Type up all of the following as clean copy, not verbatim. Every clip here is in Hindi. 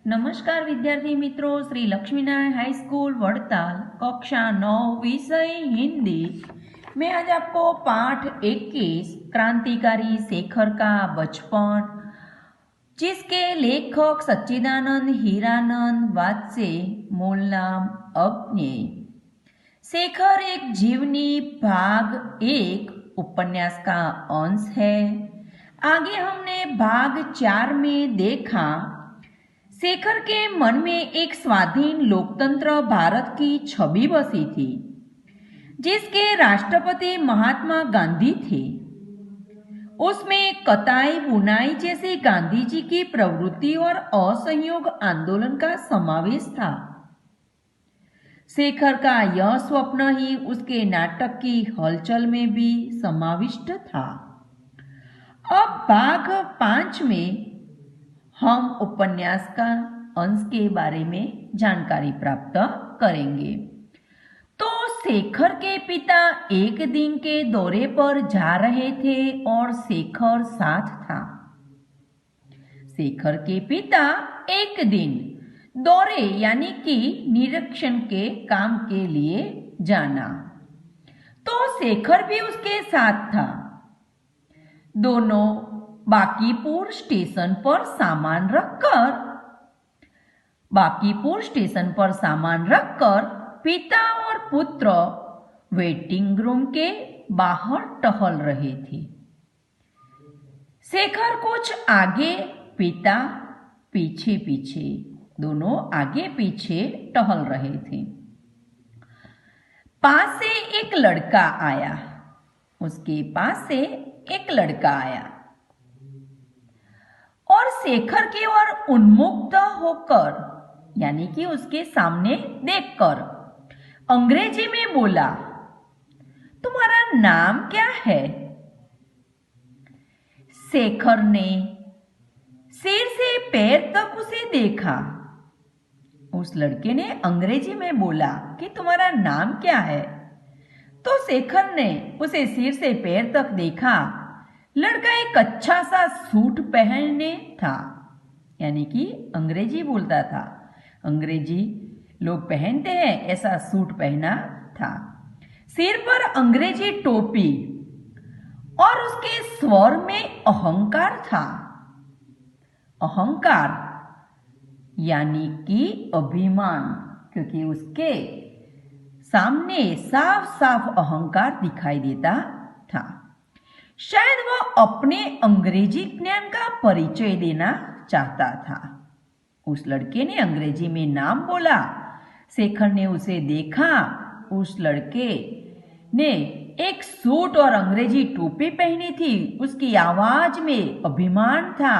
नमस्कार विद्यार्थी मित्रों, श्री लक्ष्मीनारायण हाई स्कूल वड़ताल कक्षा 9 विषय हिंदी में आज आपको पाठ 21 क्रांतिकारी शेखर का बचपन, जिसके लेखक सच्चिदानंद हीरानंद वात्से, मूल नाम अज्ञेय। शेखर एक जीवनी भाग 1 उपन्यास का अंश है। आगे हमने भाग 4 में देखा शेखर के मन में एक स्वाधीन लोकतंत्र भारत की छवि बसी थी, जिसके राष्ट्रपति महात्मा गांधी थे। उसमें कताई बुनाई जैसी गांधी जी की प्रवृत्ति और असहयोग आंदोलन का समावेश था। शेखर का यह स्वप्न ही उसके नाटक की हलचल में भी समाविष्ट था। अब भाग 5 में हम उपन्यास का अंश के बारे में जानकारी प्राप्त करेंगे। तो शेखर के पिता एक दिन के दौरे पर जा रहे थे और शेखर साथ था। शेखर के पिता एक दिन दौरे यानी कि निरीक्षण के काम के लिए जाना, तो शेखर भी उसके साथ था। दोनों बांकीपुर स्टेशन पर सामान रखकर पिता और पुत्र वेटिंग रूम के बाहर टहल रहे थे। शेखर कुछ आगे, पिता पीछे पीछे, दोनों आगे पीछे टहल रहे थे। पास से एक लड़का आया। उसके पास से एक लड़का आया और शेखर की ओर उन्मुक्त होकर, यानी कि उसके सामने देखकर अंग्रेजी में बोला, तुम्हारा नाम क्या है? शेखर ने सिर से पैर तक उसे देखा। उस लड़के ने अंग्रेजी में बोला कि तुम्हारा नाम क्या है? तो शेखर ने उसे सिर से पैर तक देखा। लड़का एक अच्छा सा सूट पहने था, यानी कि अंग्रेजी बोलता था। अंग्रेजी लोग पहनते हैं, ऐसा सूट पहना था। सिर पर अंग्रेजी टोपी और उसके स्वर में अहंकार था। अहंकार यानी कि अभिमान, क्योंकि उसके सामने साफ साफ अहंकार दिखाई देता था। शायद वह अपने अंग्रेजी ज्ञान का परिचय देना चाहता था। उस लड़के ने अंग्रेजी में नाम बोला। शेखर ने उसे देखा। उस लड़के ने एक सूट और अंग्रेजी टोपी पहनी थी। उसकी आवाज में अभिमान था।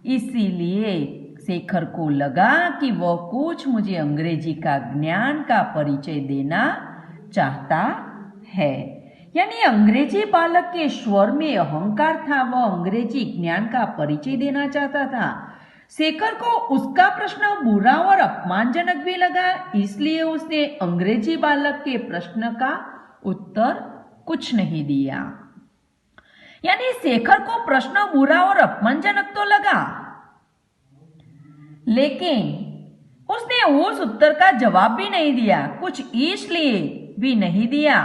इसीलिए शेखर को लगा कि वह कुछ मुझे अंग्रेजी का ज्ञान का परिचय देना चाहता है। यानी अंग्रेजी बालक के स्वर में अहंकार था, वह अंग्रेजी ज्ञान का परिचय देना चाहता था। शेखर को उसका प्रश्न बुरा और अपमानजनक भी लगा, इसलिए उसने अंग्रेजी बालक के प्रश्न का उत्तर कुछ नहीं दिया। यानी शेखर को प्रश्न बुरा और अपमानजनक तो लगा, लेकिन उसने उस उत्तर का जवाब भी नहीं दिया। कुछ इसलिए भी नहीं दिया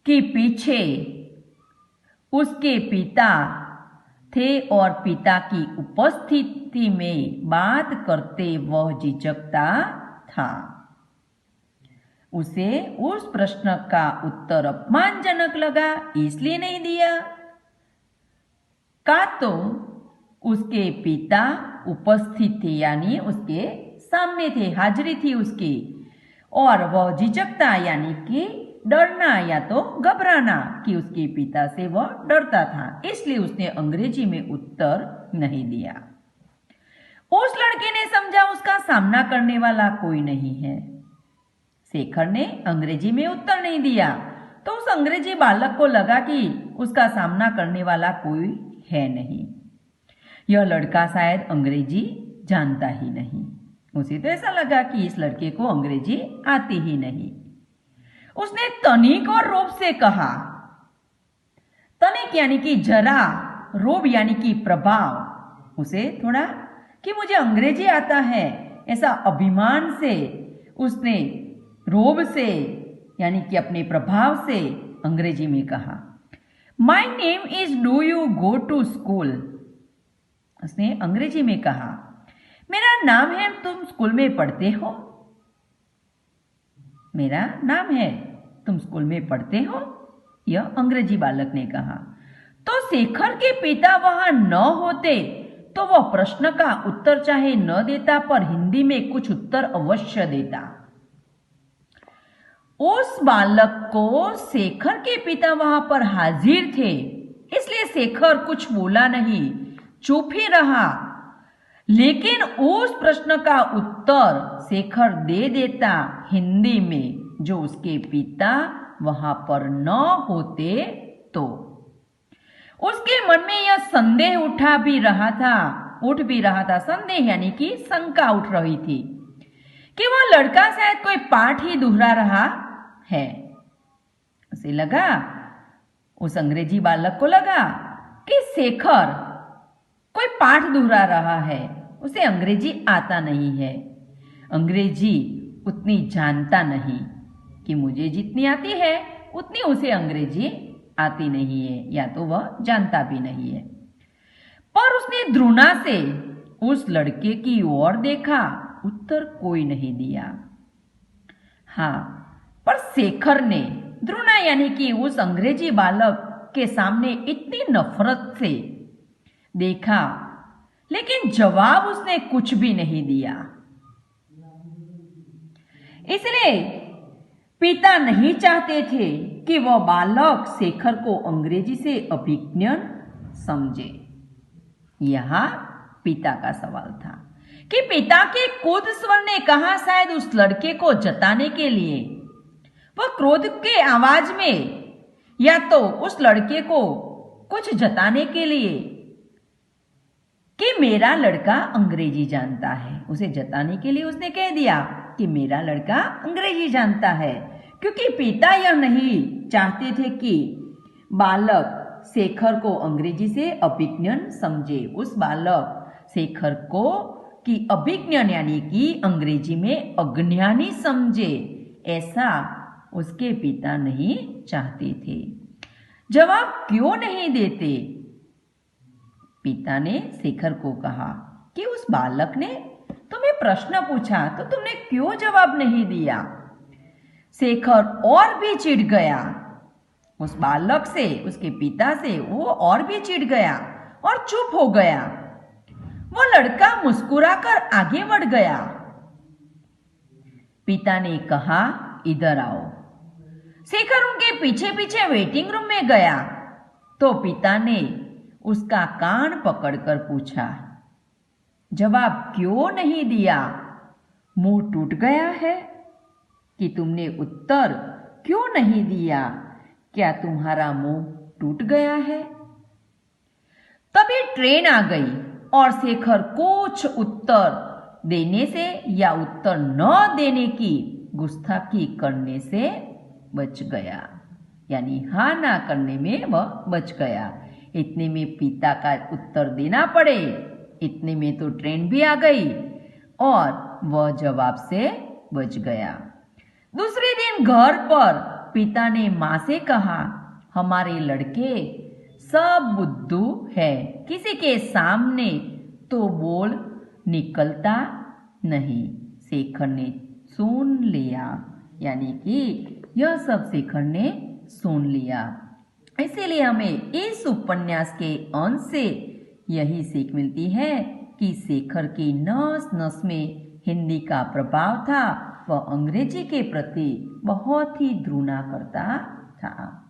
कि पीछे उसके पिता थे और पिता की उपस्थिति में बात करते वह झिझकता था। उसे उस प्रश्न का उत्तर अपमानजनक लगा, इसलिए नहीं दिया। का तो उसके पिता उपस्थित थे, यानी उसके सामने थे, हाजिरी थी उसकी, और वह झिझकता यानी कि डरना या तो घबराना कि उसके पिता से वह डरता था, इसलिए उसने अंग्रेजी में उत्तर नहीं दिया। उस लड़के ने समझा उसका सामना करने वाला कोई नहीं है। शेखर ने अंग्रेजी में उत्तर नहीं दिया, तो उस अंग्रेजी बालक को लगा कि उसका सामना करने वाला कोई है नहीं। यह लड़का शायद अंग्रेजी जानता ही नहीं। उसे तो ऐसा लगा कि इस लड़के को अंग्रेजी आती ही नहीं। उसने तनिक और रोब से कहा। तनिक यानी कि जरा, रोब यानी कि प्रभाव। उसे थोड़ा कि मुझे अंग्रेजी आता है, ऐसा अभिमान से उसने रोब से यानी कि अपने प्रभाव से अंग्रेजी में कहा। My name is do you go to school. उसने अंग्रेजी में कहा, मेरा नाम है तुम स्कूल में पढ़ते हो। मेरा नाम है तुम स्कूल में पढ़ते हो, यह अंग्रेजी बालक ने कहा। तो शेखर के पिता वहां न होते तो वह प्रश्न का उत्तर चाहे न देता पर हिंदी में कुछ उत्तर अवश्य देता। उस बालक को शेखर के पिता वहां पर हाजिर थे, इसलिए शेखर कुछ बोला नहीं, चुप ही रहा। लेकिन उस प्रश्न का उत्तर शेखर दे देता हिंदी में, जो उसके पिता वहां पर न होते तो। उसके मन में यह संदेह उठ भी रहा था। संदेह यानी कि शंका उठ रही थी कि वह लड़का शायद कोई पाठ ही दोहरा रहा है। उसे लगा, उस अंग्रेजी बालक को लगा कि शेखर कोई पाठ दोहरा रहा है, उसे अंग्रेजी आता नहीं है, अंग्रेजी उतनी जानता नहीं कि मुझे जितनी आती है उतनी उसे अंग्रेजी आती नहीं है, या तो वह जानता भी नहीं है। पर उसने द्रुणा से उस लड़के की ओर देखा, उत्तर कोई नहीं दिया। हाँ, पर शेखर ने द्रुणा यानी कि उस अंग्रेजी बालक के सामने इतनी नफरत से देखा, लेकिन जवाब उसने कुछ भी नहीं दिया। इसलिए पिता नहीं चाहते थे कि वह बालक शेखर को अंग्रेजी से अभिज्ञ समझे। यह पिता का सवाल था कि पिता के क्रोध स्वर ने कहा, शायद उस लड़के को जताने के लिए, वह क्रोध के आवाज में, या तो उस लड़के को कुछ जताने के लिए कि मेरा लड़का अंग्रेजी जानता है। उसे जताने के लिए उसने कह दिया कि मेरा लड़का अंग्रेजी जानता है, क्योंकि पिता यह नहीं चाहते थे कि बालक शेखर को अंग्रेजी से अभिज्ञ समझे। उस बालक शेखर को कि अभिज्ञ यानी कि अंग्रेजी में अज्ञानी समझे, ऐसा उसके पिता नहीं चाहते थे। जवाब क्यों नहीं देते? पिता ने शेखर को कहा कि उस बालक ने तुम्हें प्रश्न पूछा तो तुमने क्यों जवाब नहीं दिया? शेखर और भी चिढ़ गया उस बालक से, उसके पिता से वो और भी चिढ़ गया और चुप हो गया। वो लड़का मुस्कुराकर आगे बढ़ गया। पिता ने कहा, इधर आओ। शेखर उनके पीछे पीछे वेटिंग रूम में गया तो पिता ने उसका कान पकड़कर पूछा, जवाब क्यों नहीं दिया? मुंह टूट गया है कि तुमने उत्तर क्यों नहीं दिया? क्या तुम्हारा मुंह टूट गया है? तभी ट्रेन आ गई और शेखर कुछ उत्तर देने से या उत्तर न देने की गुस्ताखी करने से बच गया, यानी हाँ ना करने में वह बच गया। इतने में पिता का उत्तर देना पड़े, इतने में तो ट्रेन भी आ गई और वह जवाब से बच गया। दूसरे दिन घर पर पिता ने माँ से कहा, हमारे लड़के सब बुद्धू है, किसी के सामने तो बोल निकलता नहीं। शेखर ने सुन लिया, यानी कि यह सब शेखर ने सुन लिया। इसीलिए हमें इस उपन्यास के अंश से यही सीख मिलती है कि शेखर की नस नस में हिंदी का प्रभाव था। वह अंग्रेजी के प्रति बहुत ही घृणा करता था।